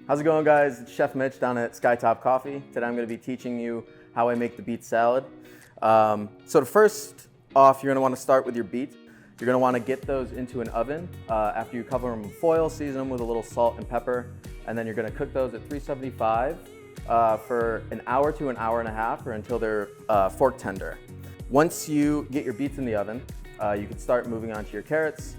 How's it going, guys? It's Chef Mitch down at SkyTop Coffee. Today I'm going to be teaching you how I make the beet salad. So first off, you're going to want to start with your beets. You're going to want to get those into an oven after you cover them in foil, season them with a little salt and pepper, and then you're going to cook those at 375 for an hour to an hour and a half, or until they're fork tender. Once you get your beets in the oven, you can start moving on to your carrots.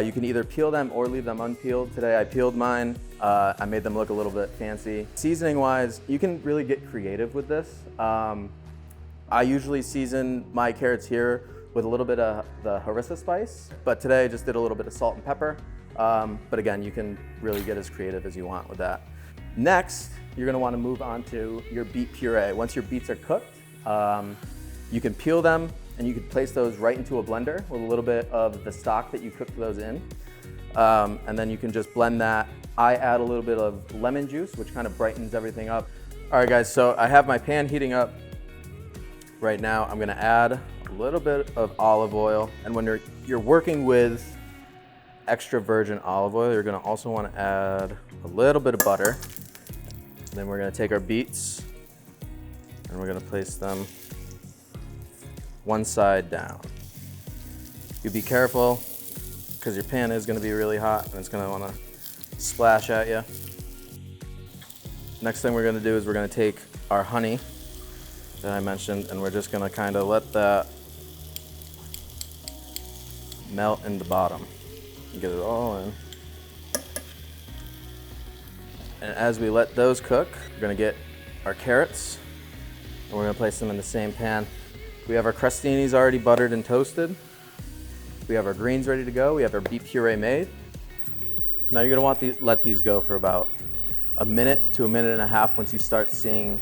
You can either peel them or leave them unpeeled. Today I peeled mine. I made them look a little bit fancy. Seasoning wise, you can really get creative with this. I usually season my carrots here with a little bit of the harissa spice, but today I just did a little bit of salt and pepper. But again, you can really get as creative as you want with that. Next, you're gonna wanna move on to your beet puree. Once your beets are cooked, you can peel them and you can place those right into a blender with a little bit of the stock that you cooked those in. And then you can just blend that. I add a little bit of lemon juice, which kind of brightens everything up. All right, guys, so I have my pan heating up right now. I'm gonna add a little bit of olive oil. And when you're working with extra virgin olive oil, you're gonna also wanna add a little bit of butter. And then we're gonna take our beets and we're gonna place them one side down. You be careful because your pan is going to be really hot and it's going to want to splash at you. Next thing we're going to do is we're going to take our honey that I mentioned and we're just going to kind of let that melt in the bottom and get it all in. And as we let those cook, we're going to get our carrots and we're going to place them in the same pan. We have our crostinis already buttered and toasted. We have our greens ready to go. We have our beet puree made. Now you're gonna want to let these go for about a minute to a minute and a half once you start seeing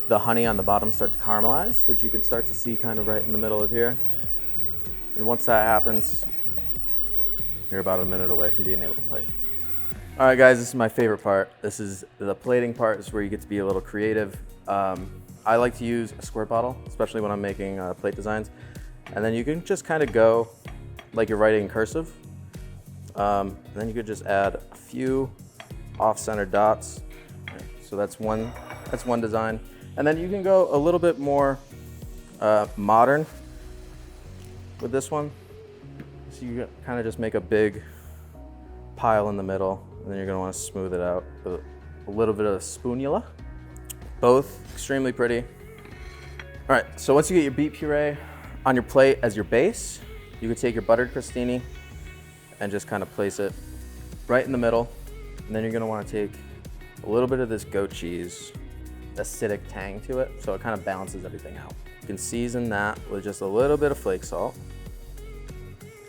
the honey on the bottom start to caramelize, which you can start to see kind of right in the middle of here. And once that happens, you're about a minute away from being able to plate. All right, guys, this is my favorite part. This is the plating part. This is where you get to be a little creative. I like to use a squirt bottle, especially when I'm making plate designs. And then you can just kind of go like you're writing in cursive. And then you could just add a few off-center dots. So that's one design. And then you can go a little bit more modern with this one. So you kind of just make a big pile in the middle, and then you're gonna wanna smooth it out with a little bit of spoonula. Both extremely pretty. All right, so once you get your beet puree on your plate as your base, you can take your buttered crostini and just kind of place it right in the middle. And then you're gonna wanna take a little bit of this goat cheese, acidic tang to it, so it kind of balances everything out. You can season that with just a little bit of flake salt.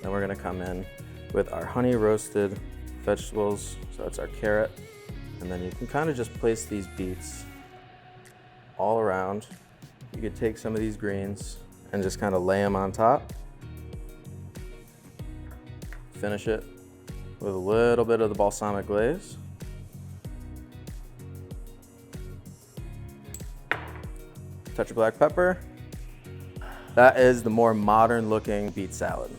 Then we're gonna come in with our honey roasted vegetables. So that's our carrot. And then you can kind of just place these beets all around. You could take some of these greens and just kind of lay them on top. Finish it with a little bit of the balsamic glaze. Touch of black pepper. That is the more modern looking beet salad.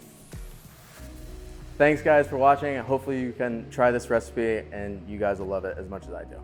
Thanks, guys, for watching, and hopefully you can try this recipe and you guys will love it as much as I do.